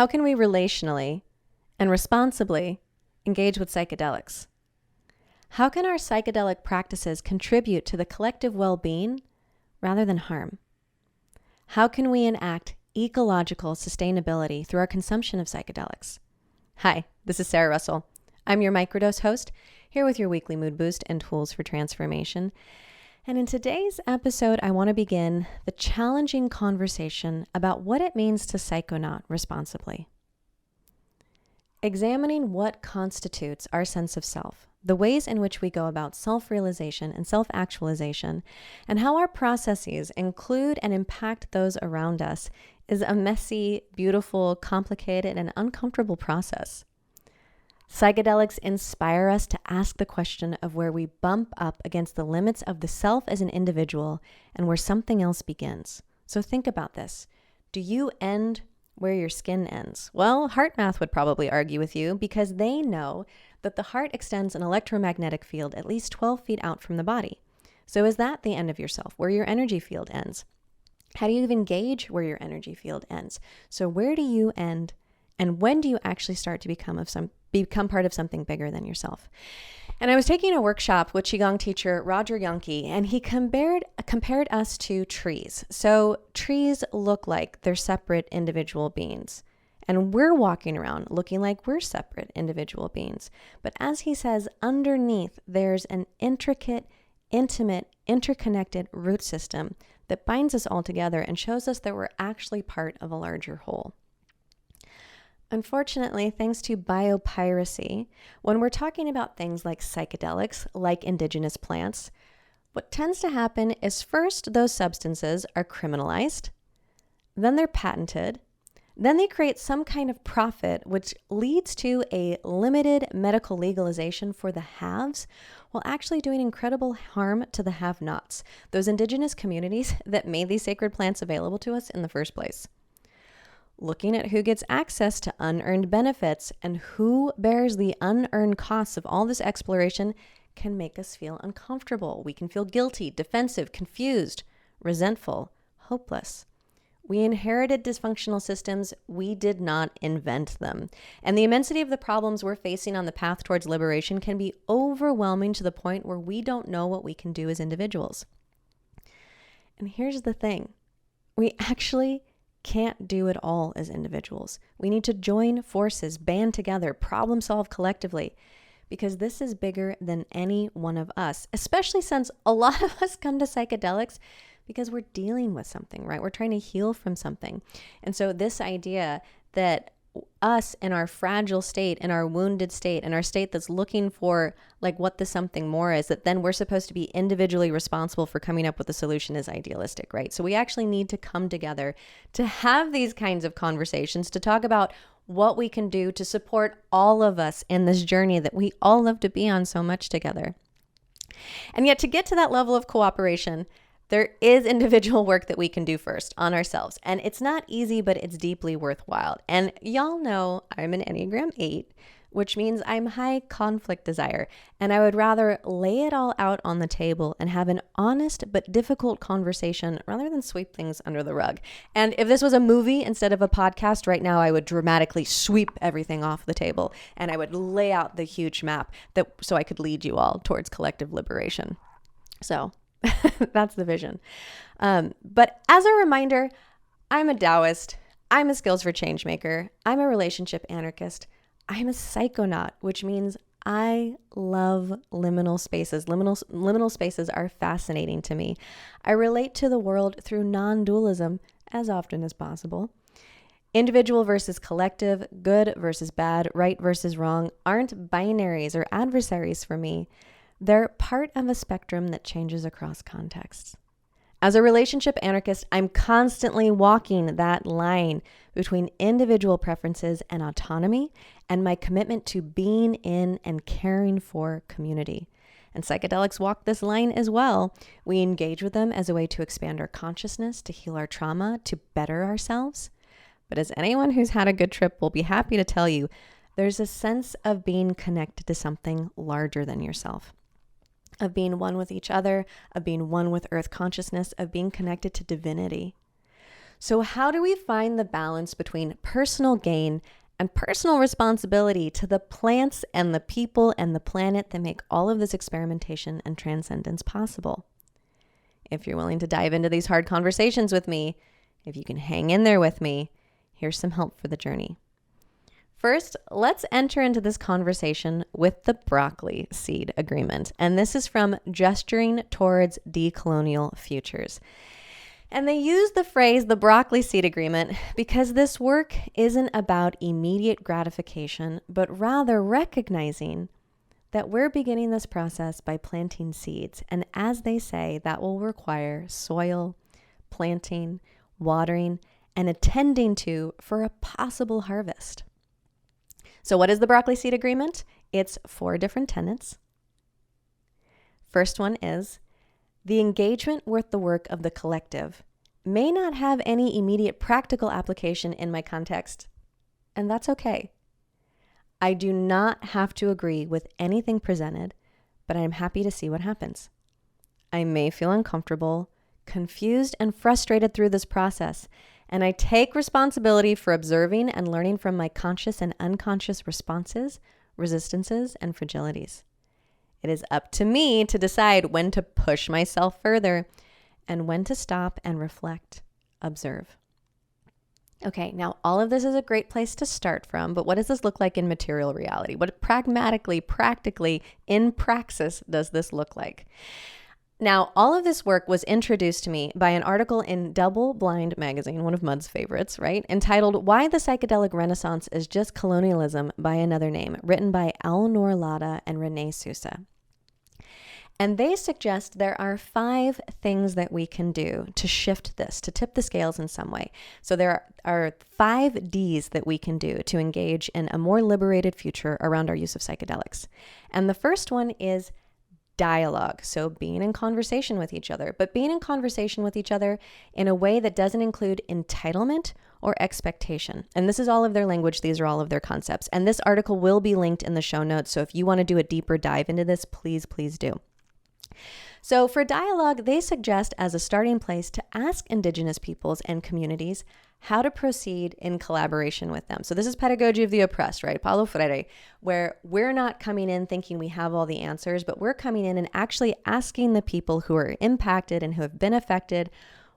How can we relationally and responsibly engage with psychedelics? How can our psychedelic practices contribute to the collective well-being rather than harm? How can we enact ecological sustainability through our consumption of psychedelics? Hi, this is Sarah Russell. I'm your microdose host, here with your weekly mood boost and tools for transformation. And in today's episode, I want to begin the challenging conversation about what it means to psychonaut responsibly. Examining what constitutes our sense of self, the ways in which we go about self-realization and self-actualization, and how our processes include and impact those around us is a messy, beautiful, complicated, and uncomfortable process. Psychedelics inspire us to ask the question of where we bump up against the limits of the self as an individual and where something else begins. So think about this. Do you end where your skin ends? Well, heart math would probably argue with you because they know that the heart extends an electromagnetic field at least 12 feet out from the body. So is that the end of yourself, where your energy field ends? How do you even gauge where your energy field ends? So where do you end, and when do you actually start to become part of something bigger than yourself? And I was taking a workshop with Qigong teacher Roger Youngke, and he compared us to trees. So trees look like they're separate individual beings, and we're walking around looking like we're separate individual beings. But as he says, underneath there's an intricate, intimate, interconnected root system that binds us all together and shows us that we're actually part of a larger whole. Unfortunately, thanks to biopiracy, when we're talking about things like psychedelics, like indigenous plants, what tends to happen is first those substances are criminalized, then they're patented, then they create some kind of profit, which leads to a limited medical legalization for the haves, while actually doing incredible harm to the have-nots, those indigenous communities that made these sacred plants available to us in the first place. Looking at who gets access to unearned benefits and who bears the unearned costs of all this exploration can make us feel uncomfortable. We can feel guilty, defensive, confused, resentful, hopeless. We inherited dysfunctional systems. We did not invent them. And the immensity of the problems we're facing on the path towards liberation can be overwhelming to the point where we don't know what we can do as individuals. And here's the thing. We actually can't do it all as individuals. We need to join forces, band together, problem solve collectively, because this is bigger than any one of us, especially since a lot of us come to psychedelics because we're dealing with something, right? We're trying to heal from something. And so this idea that us in our fragile state, in our wounded state, in our state that's looking for like what the something more is, that then we're supposed to be individually responsible for coming up with a solution is idealistic, right? So we actually need to come together to have these kinds of conversations, to talk about what we can do to support all of us in this journey that we all love to be on so much together. And yet to get to that level of cooperation, there is individual work that we can do first on ourselves. And it's not easy, but it's deeply worthwhile. And y'all know I'm an Enneagram 8, which means I'm high conflict desire. And I would rather lay it all out on the table and have an honest but difficult conversation rather than sweep things under the rug. And if this was a movie instead of a podcast right now, I would dramatically sweep everything off the table and I would lay out the huge map so I could lead you all towards collective liberation. So that's the vision. But as a reminder, I'm a Taoist. I'm a skills for change maker. I'm a relationship anarchist. I'm a psychonaut, which means I love liminal spaces. Liminal spaces are fascinating to me. I relate to the world through non-dualism as often as possible. Individual versus collective, good versus bad, right versus wrong aren't binaries or adversaries for me. They're part of a spectrum that changes across contexts. As a relationship anarchist, I'm constantly walking that line between individual preferences and autonomy and my commitment to being in and caring for community. And psychedelics walk this line as well. We engage with them as a way to expand our consciousness, to heal our trauma, to better ourselves. But as anyone who's had a good trip will be happy to tell you, there's a sense of being connected to something larger than yourself. Of being one with each other, of being one with earth consciousness, of being connected to divinity. So how do we find the balance between personal gain and personal responsibility to the plants and the people and the planet that make all of this experimentation and transcendence possible? If you're willing to dive into these hard conversations with me, if you can hang in there with me, here's some help for the journey. First, let's enter into this conversation with the broccoli seed agreement. And this is from Gesturing Towards Decolonial Futures. And they use the phrase the broccoli seed agreement because this work isn't about immediate gratification, but rather recognizing that we're beginning this process by planting seeds. And as they say, that will require soil, planting, watering, and attending to for a possible harvest. So what is the broccoli seed agreement? It's 4 different tenets. First one is, the engagement with the work of the collective may not have any immediate practical application in my context, and that's okay. I do not have to agree with anything presented, but I'm happy to see what happens. I may feel uncomfortable, confused, and frustrated through this process, and I take responsibility for observing and learning from my conscious and unconscious responses, resistances, and fragilities. It is up to me to decide when to push myself further and when to stop and reflect, observe. Okay, now all of this is a great place to start from, but what does this look like in material reality? What pragmatically, practically, in praxis does this look like? Now, all of this work was introduced to me by an article in Double Blind magazine, one of Mud's favorites, right? Entitled, Why the Psychedelic Renaissance is Just Colonialism by Another Name, written by Alnor Lada and Renee Sousa. And they suggest there are 5 things that we can do to shift this, to tip the scales in some way. So there are 5 Ds that we can do to engage in a more liberated future around our use of psychedelics. And the first one is dialogue. So being in conversation with each other, but being in conversation with each other in a way that doesn't include entitlement or expectation. And this is all of their language. These are all of their concepts. And this article will be linked in the show notes. So if you want to do a deeper dive into this, please do. So for dialogue, they suggest as a starting place to ask Indigenous peoples and communities how to proceed in collaboration with them. So this is pedagogy of the oppressed, right? Paulo Freire, where we're not coming in thinking we have all the answers, but we're coming in and actually asking the people who are impacted and who have been affected,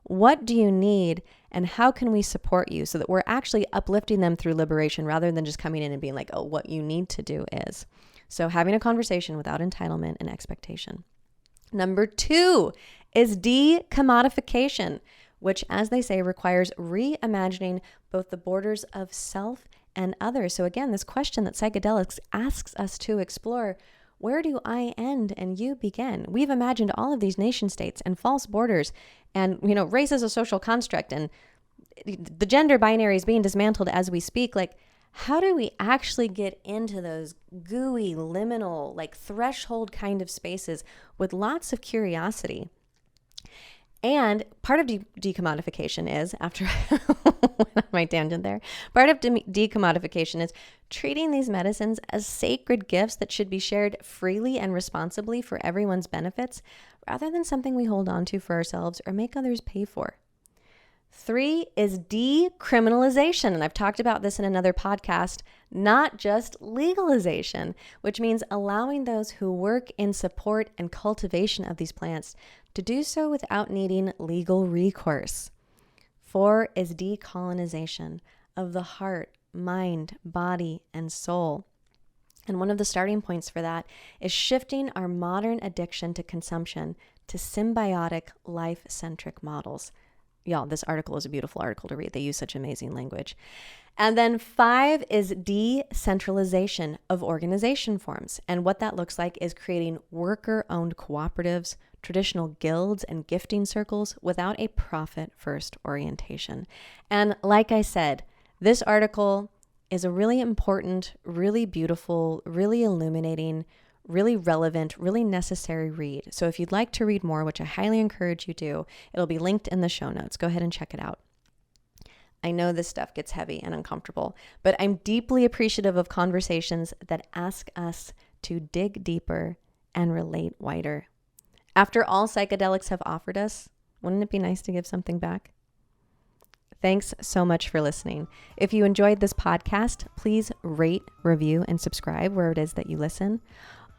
what do you need and how can we support you, so that we're actually uplifting them through liberation rather than just coming in and being like, oh, what you need to do is. So having a conversation without entitlement and expectation. Number 2 is decommodification, which, as they say, requires reimagining both the borders of self and others. So again, this question that psychedelics asks us to explore, where do I end and you begin? We've imagined all of these nation states and false borders, and race is a social construct, and the gender binary is being dismantled as we speak. Like, how do we actually get into those gooey, liminal, like threshold kind of spaces with lots of curiosity? And part of decommodification is, after my tangent there, part of decommodification is treating these medicines as sacred gifts that should be shared freely and responsibly for everyone's benefits, rather than something we hold on to for ourselves or make others pay for. 3 is decriminalization, and I've talked about this in another podcast, not just legalization, which means allowing those who work in support and cultivation of these plants to do so without needing legal recourse. 4 is decolonization of the heart, mind, body, and soul. And one of the starting points for that is shifting our modern addiction to consumption to symbiotic, life-centric models. Y'all, this article is a beautiful article to read. They use such amazing language. And then 5 is decentralization of organization forms. And what that looks like is creating worker-owned cooperatives, traditional guilds, and gifting circles without a profit-first orientation. And like I said, this article is a really important, really beautiful, really illuminating, really relevant, really necessary read. So if you'd like to read more, which I highly encourage you to, it'll be linked in the show notes. Go ahead and check it out. I know this stuff gets heavy and uncomfortable, but I'm deeply appreciative of conversations that ask us to dig deeper and relate wider. After all psychedelics have offered us, wouldn't it be nice to give something back? Thanks so much for listening. If you enjoyed this podcast, please rate, review, and subscribe where it is that you listen.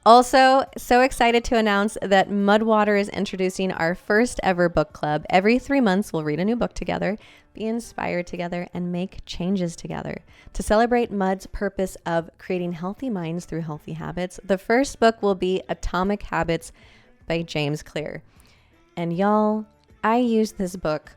Also, so excited to announce that Mudwater is introducing our first ever book club. Every 3 months, we'll read a new book together, be inspired together, and make changes together. To celebrate Mud's purpose of creating healthy minds through healthy habits, the first book will be Atomic Habits by James Clear. And y'all, I use this book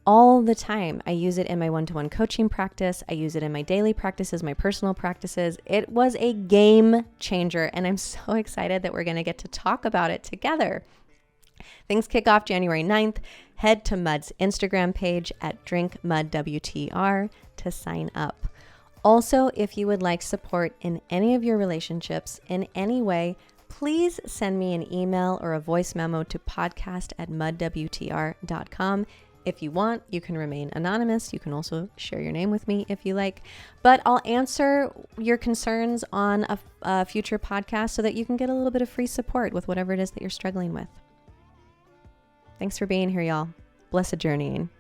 all the time. I use it in my one-to-one coaching practice. I use it in my daily practices, my personal practices. It was a game changer, and I'm so excited that we're going to get to talk about it together. Things kick off January 9th. Head to Mud's Instagram page at drinkmudwtr to sign up. Also, if you would like support in any of your relationships in any way, please send me an email or a voice memo to podcast@mudwtr.com. If you want, you can remain anonymous. You can also share your name with me if you like. But I'll answer your concerns on a future podcast so that you can get a little bit of free support with whatever it is that you're struggling with. Thanks for being here, y'all. Blessed journeying.